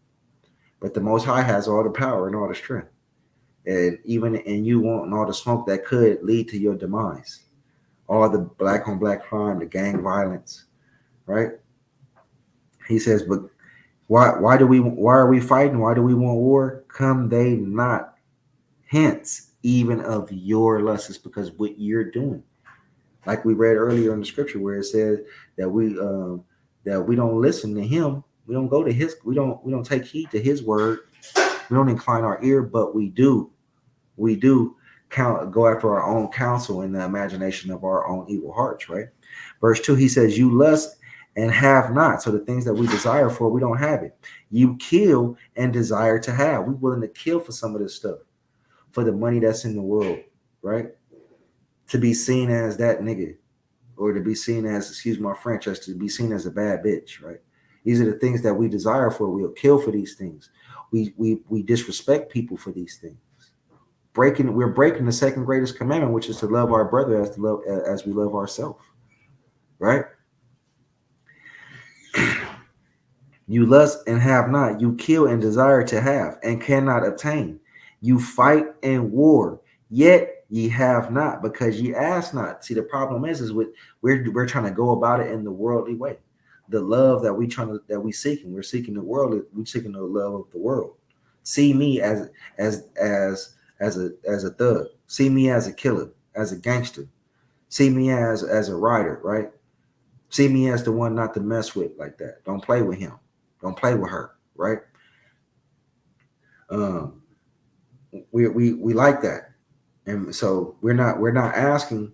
But the Most High has all the power and all the strength. And even in you wanting all the smoke, that could lead to your demise. All the black on black crime, the gang violence, right? He says, but why are we fighting? Why do we want war? Come they not hence even of your lusts? It's because what you're doing. Like we read earlier in the scripture where it says that we don't listen to him. We don't go to his, we don't take heed to his word. We don't incline our ear, but we do go after our own counsel in the imagination of our own evil hearts, right? Verse 2, he says, you lust and have not. So the things that we desire for, we don't have it. You kill and desire to have. We're willing to kill for some of this stuff, for the money that's in the world, right? To be seen as that nigga, or to be seen as, excuse my French, as to be seen as a bad bitch, right? These are the things that we desire for. We'll kill for these things. We disrespect people for these things. We're breaking the second greatest commandment, which is to love our brother as we love ourselves, right? You lust and have not. You kill and desire to have and cannot obtain. You fight and war, yet ye have not, because ye ask not. See, the problem is we're trying to go about it in the worldly way. The love that we're seeking the world. We're seeking the love of the world. See me as a thug. See me as a killer, as a gangster. See me as a rider, right? See me as the one not to mess with like that. Don't play with him. Don't play with her, right? We like that, and so we're not asking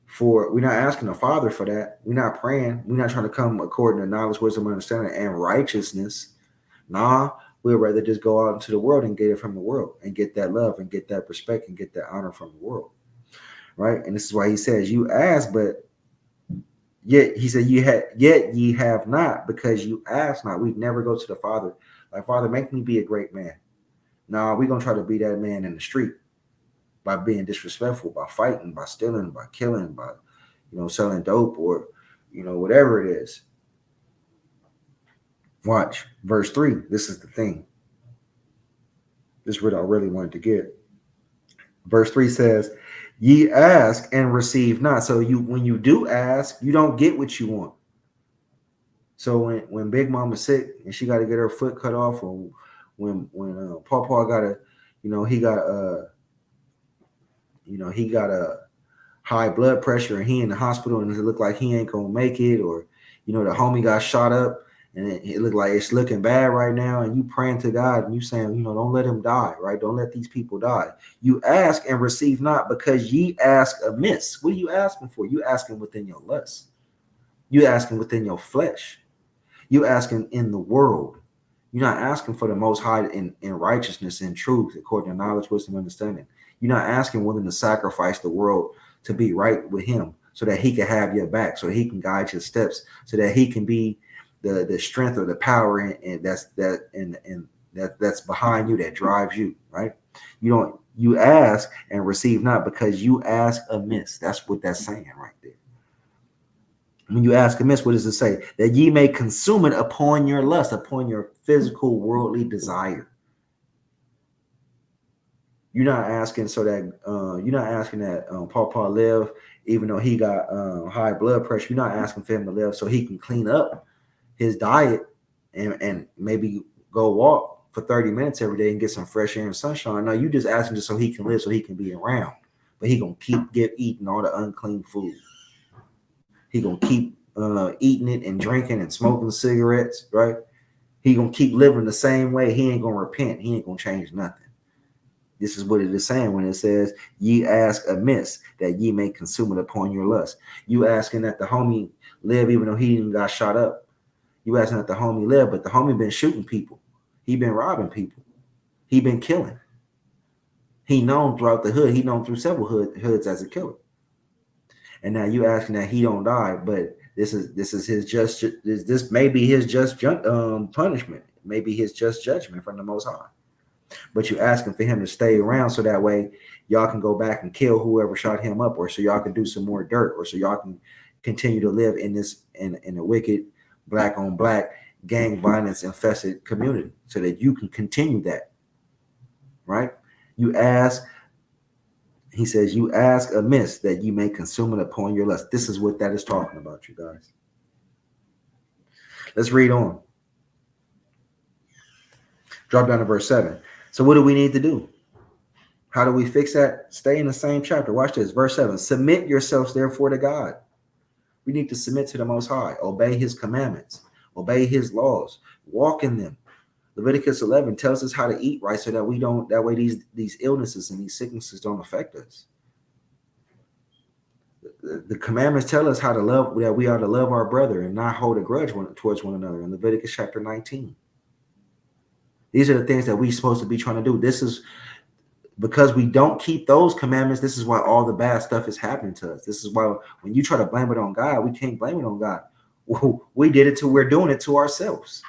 the Father for that. We're not praying. We're not trying to come according to knowledge, wisdom, understanding, and righteousness. Nah, we'd rather just go out into the world and get it from the world and get that love and get that respect and get that honor from the world, right? And this is why he says, "You ask, but yet," he said, yet ye have not, because you ask not." We never go to the Father like, "Father, make me be a great man." Nah, we're gonna try to be that man in the street by being disrespectful, by fighting, by stealing, by killing, by selling dope, or whatever it is. Watch verse 3. This is the thing. This is what I really wanted to get. Verse 3 says, ye ask and receive not. So when you do ask, you don't get what you want. So when Big Mama's sick and she got to get her foot cut off, or when Paw got he got a high blood pressure and he in the hospital and it looked like he ain't gonna make it, or the homie got shot up and it looked like it's looking bad right now, and you praying to God and you saying, don't let him die, right? Don't let these people die. You ask and receive not, because ye ask amiss. What are you asking for? You asking within your lust. You asking within your flesh. You asking in the world. You're not asking for the Most High in righteousness and truth, according to knowledge, wisdom, understanding. You're not asking willing to sacrifice the world to be right with him, so that he can have your back, so he can guide your steps, so that he can be the strength or the power and that's behind you, that drives you, right? You ask and receive not, because you ask amiss. That's what that's saying right there. When you ask amiss, what does it say? That ye may consume it upon your lust, upon your physical worldly desire. You're not asking so that you're not asking that Paul live, even though he got high blood pressure. You're not asking for him to live so he can clean up his diet and maybe go walk for 30 minutes every day and get some fresh air and sunshine. No, you just asking just so he can live, so he can be around. But he gonna keep eating all the unclean food. He gonna keep eating it and drinking and smoking cigarettes, right? He gonna keep living the same way. He ain't gonna repent. He ain't gonna change nothing. This is what it is saying when it says, ye ask amiss that ye may consume it upon your lust. You asking that the homie live even though he even got shot up. You asking that the homie live, but the homie been shooting people. He been robbing people. He been killing. He known throughout the hood. He known through several hoods as a killer. And now you asking that he don't die, but this is his just. This may be his just punishment. Maybe his just judgment from the Most High. But you asking for him to stay around so that way y'all can go back and kill whoever shot him up, or so y'all can do some more dirt, or so y'all can continue to live in this in a wicked black on black gang violence infested community, so that you can continue that. Right? You ask. He says, you ask amiss that you may consume it upon your lust. This is what that is talking about, you guys. Let's read on. Drop down to verse 7. So what do we need to do? How do we fix that? Stay in the same chapter. Watch this. Verse 7. Submit yourselves therefore to God. We need to submit to the Most High. Obey his commandments. Obey his laws. Walk in them. Leviticus 11 tells us how to eat right so that we don't, that way these illnesses and these sicknesses don't affect us. The commandments tell us how to love, that we are to love our brother and not hold a grudge towards one another in Leviticus chapter 19. These are the things that we're supposed to be trying to do. This is because we don't keep those commandments. This is why all the bad stuff is happening to us. This is why when you try to blame it on God, we can't blame it on God. We did it we're doing it to ourselves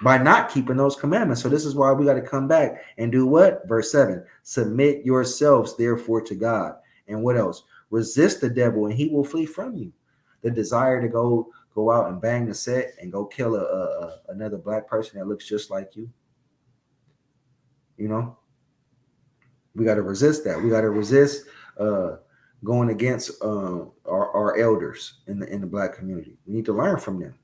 by not keeping those commandments. So this is why we got to come back and do what? Verse 7, submit yourselves therefore to God. And what else? Resist the devil and he will flee from you. The desire to go out and bang the set and go kill another black person that looks just like you. You know, we got to resist that. We got to resist going against our elders in the black community. We need to learn from them.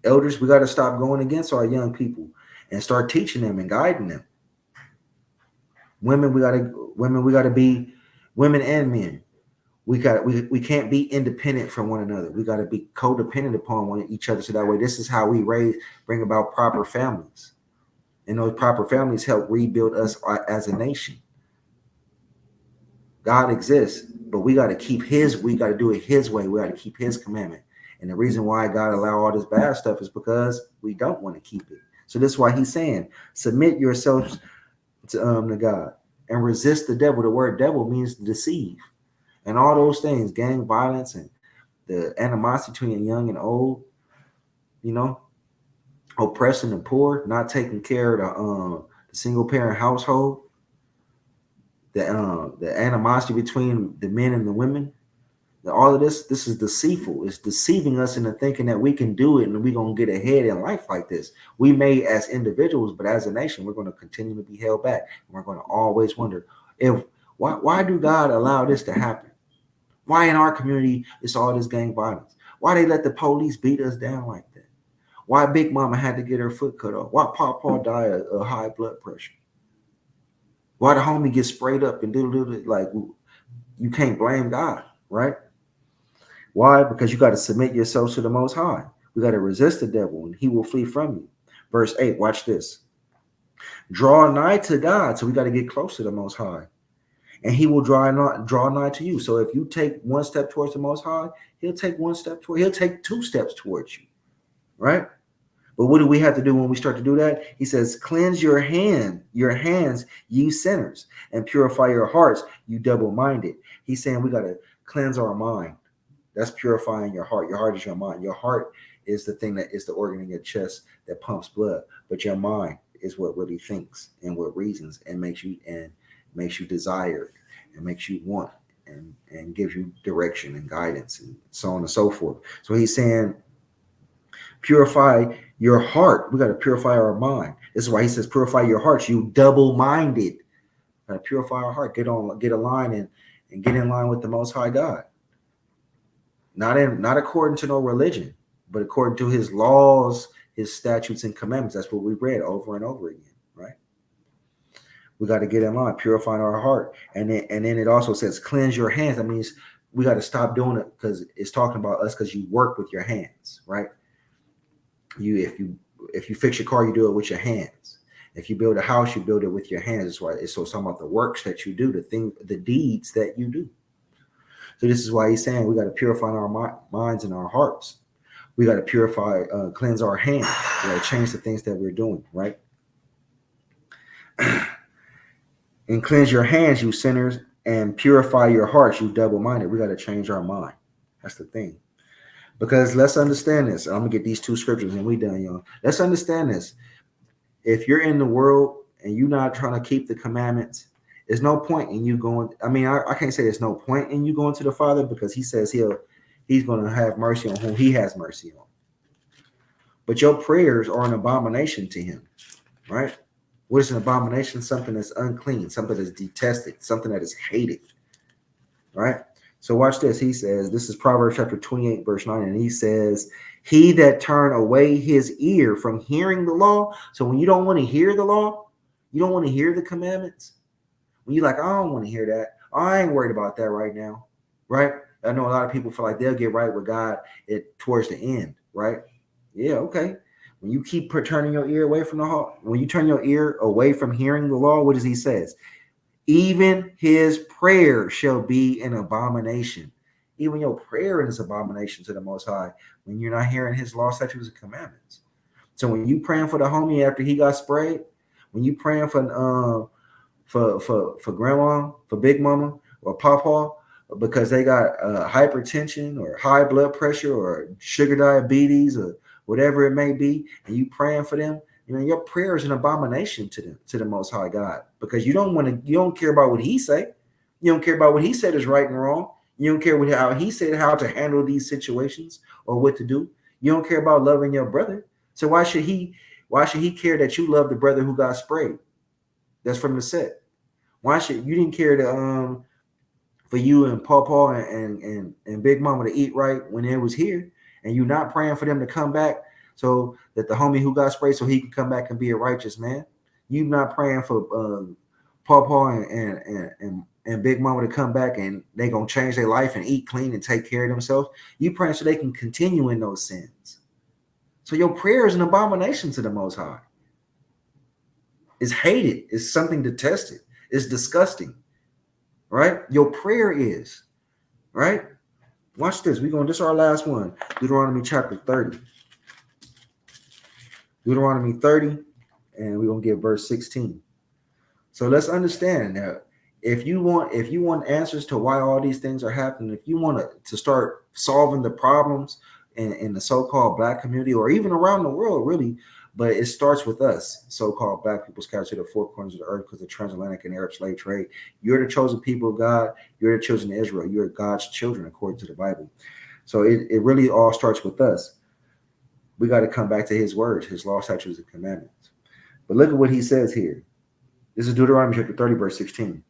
Elders, we got to stop going against our young people and start teaching them and guiding them. Women, we got to be women and men. We can't be independent from one another. We got to be codependent upon each other. So that way, this is how we bring about proper families. And those proper families help rebuild us as a nation. God exists, but we got to do it his way. We got to keep his commandment. And the reason why God allow all this bad stuff is because we don't want to keep it. So this is why he's saying, submit yourselves to God and resist the devil. The word devil means to deceive. And all those things, gang violence and the animosity between young and old, you know, oppressing the poor, not taking care of the single parent household, the animosity between the men and the women. All of this is deceitful. It's deceiving us into thinking that we can do it and we're going to get ahead in life like this. We may as individuals, but as a nation, we're going to continue to be held back. And we're going to always wonder, why do God allow this to happen? Why in our community it's all this gang violence? Why they let the police beat us down like that? Why Big Mama had to get her foot cut off? Why Papa died of high blood pressure? Why the homie gets sprayed up and do like you can't blame God, right? Why? Because you got to submit yourselves to the Most High. We got to resist the devil and he will flee from you. Verse 8, watch this. Draw nigh to God. So we got to get close to the Most High. And he will draw nigh to you. So if you take one step towards the Most High, he'll take he'll take 2 steps towards you, right? But what do we have to do when we start to do that? He says, cleanse your hands, you sinners, and purify your hearts, you double-minded. He's saying we got to cleanse our mind. That's purifying your heart. Your heart is your mind. Your heart is the thing that is the organ in your chest that pumps blood. But your mind is what really thinks and what reasons and makes you desire and makes you want and gives you direction and guidance and so on and so forth. So he's saying, purify your heart. We got to purify our mind. This is why he says, purify your hearts, you double-minded. Got to purify our heart, get aligned and get in line with the Most High God. Not according to no religion, but according to his laws, his statutes and commandments. That's what we read over and over again, right? We got to get in line, purifying our heart. And then it also says, cleanse your hands. That means we got to stop doing it because it's talking about us because you work with your hands, right? If you fix your car, you do it with your hands. If you build a house, you build it with your hands. That's why it's talking about the works that you do, the deeds that you do. So this is why he's saying we got to purify our minds and our hearts. We got to purify, cleanse our hands. We got to change the things that we're doing, right? And cleanse your hands, you sinners, and purify your hearts, you double-minded. We got to change our mind. That's the thing. Because let's understand this. I'm going to get these two scriptures and we done, y'all. Let's understand this. If you're in the world and you're not trying to keep the commandments, there's no point in you going. I mean, I can't say there's no point in you going to the Father because he says he's going to have mercy on whom he has mercy on. But your prayers are an abomination to him, right? What is an abomination? Something that's unclean, something that's detested, something that is hated, right? So watch this. He says, this is Proverbs chapter 28, verse 9, and he says, he that turn away his ear from hearing the law. So when you don't want to hear the law, you don't want to hear the commandments. When you're like, I don't want to hear that. I ain't worried about that right now, right? I know a lot of people feel like they'll get right with God towards the end, right? Yeah, okay. When you keep turning your ear away from the law, when you turn your ear away from hearing the law, what does he says? Even his prayer shall be an abomination. Even your prayer is abomination to the Most High when you're not hearing his law, statutes, and commandments. So when you praying for the homie after he got sprayed, when you praying for grandma, for big mama, or papa, because they got hypertension or high blood pressure or sugar diabetes or whatever it may be, and you praying for them, you know, your prayer is an abomination to the Most High God, because you don't care about what he say. You don't care about what he said is right and wrong. You don't care how he said how to handle these situations or what to do. You don't care about loving your brother. So why should he care that you love the brother who got sprayed? That's from the set. Why should you didn't care to for you and Pawpaw and Big Mama to eat right when it was here, and you not praying for them to come back so that the homie who got sprayed so he can come back and be a righteous man? You not praying for Pawpaw and Big Mama to come back and they gonna change their life and eat clean and take care of themselves. You praying so they can continue in those sins. So your prayer is an abomination to the Most High. It's hated. It's something detested. It's disgusting. Right? Your prayer is. Right? Watch this. This is our last one. Deuteronomy chapter 30. Deuteronomy 30, and we're gonna get verse 16. So let's understand that if you want answers to why all these things are happening, if you want to start solving the problems in the so-called Black community or even around the world, really, but it starts with us, so-called Black people scattered to the four corners of the earth because of the transatlantic and Arab slave trade. You're the chosen people of God. You're the children of Israel. You're God's children according to the Bible. So it really all starts with us. We got to come back to his words, his law, statutes, and commandments. But look at what he says here. This is Deuteronomy chapter 30, verse 16.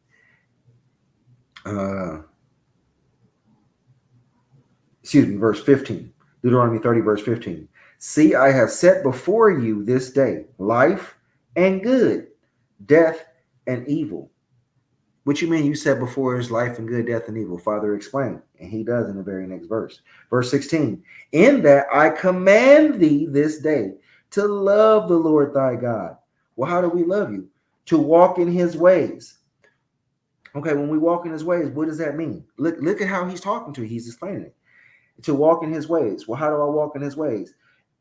Verse 15. Deuteronomy 30, verse 15. See, I have set before you this day life and good, death and evil. What you mean you set before us life and good, death and evil? Father, explain. And he does in the very next verse. Verse 16. In that I command thee this day to love the Lord thy God. Well, how do we love you? To walk in his ways. Okay, when we walk in his ways, what does that mean? Look at how he's talking to you. He's explaining it. To walk in his ways. Well, how do I walk in his ways?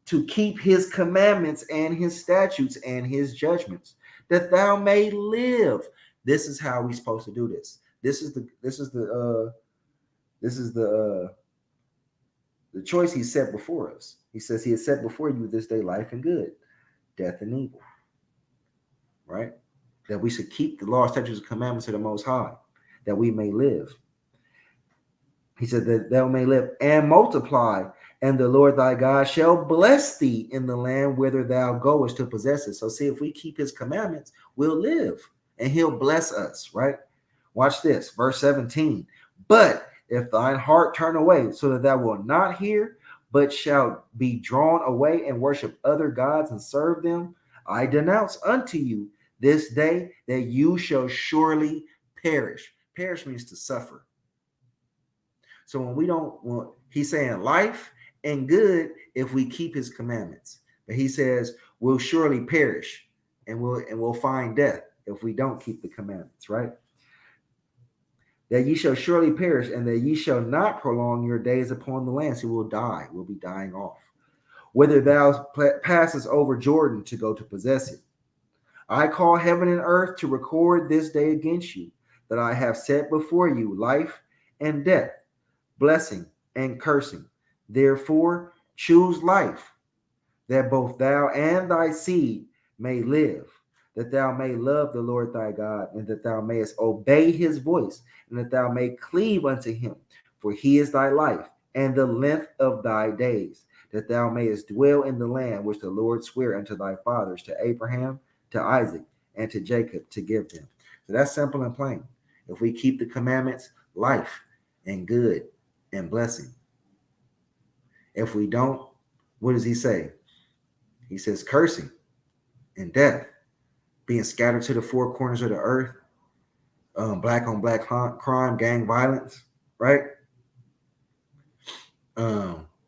To keep his commandments and his statutes and his judgments, that thou may live. This is how we're supposed to do this. This is the choice he set before us. He says he has set before you this day life and good, death and evil. Right? That we should keep the law, statutes, and commandments of the Most High, that we may live. He said that thou may live and multiply, and the Lord thy God shall bless thee in the land whither thou goest to possess it. So see, if we keep his commandments, we'll live and he'll bless us, right? Watch this, verse 17. But if thine heart turn away, so that thou wilt not hear, but shalt be drawn away and worship other gods and serve them, I denounce unto you this day that you shall surely perish. Perish means to suffer. So when we don't want, he's saying life and good if we keep his commandments. But he says we'll surely perish and we'll find death if we don't keep the commandments, right? That ye shall surely perish, and that ye shall not prolong your days upon the land. So we'll die. We'll be dying off. Whether thou passes over Jordan to go to possess it. I call heaven and earth to record this day against you, that I have set before you life and death, blessing and cursing. Therefore, choose life, that both thou and thy seed may live, that thou may love the Lord thy God, and that thou mayest obey his voice, and that thou may cleave unto him. For he is thy life, and the length of thy days, that thou mayest dwell in the land which the Lord sware unto thy fathers, to Abraham, to Isaac, and to Jacob, to give them. So that's simple and plain. If we keep the commandments, life and good and blessing. If we don't, what does he say? He says cursing and death, being scattered to the four corners of the earth, black on black crime, gang violence, right?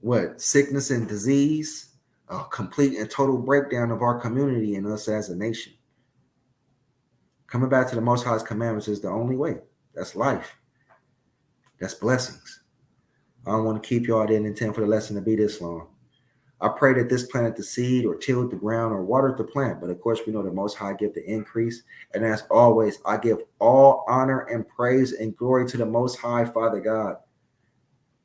What? Sickness and disease, a complete and total breakdown of our community and us as a nation. Coming back to the Most High's commandments is the only way. That's life. That's blessings. I don't want to keep y'all. I didn't intend for the lesson to be this long. I pray that this planted the seed or tilled the ground or watered the plant. But of course, we know the Most High give the increase. And as always, I give all honor and praise and glory to the Most High, Father God,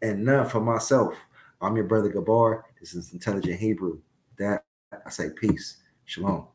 and none for myself. I'm your brother Gabar. This is Intelligent Hebrew. That I say peace. Shalom.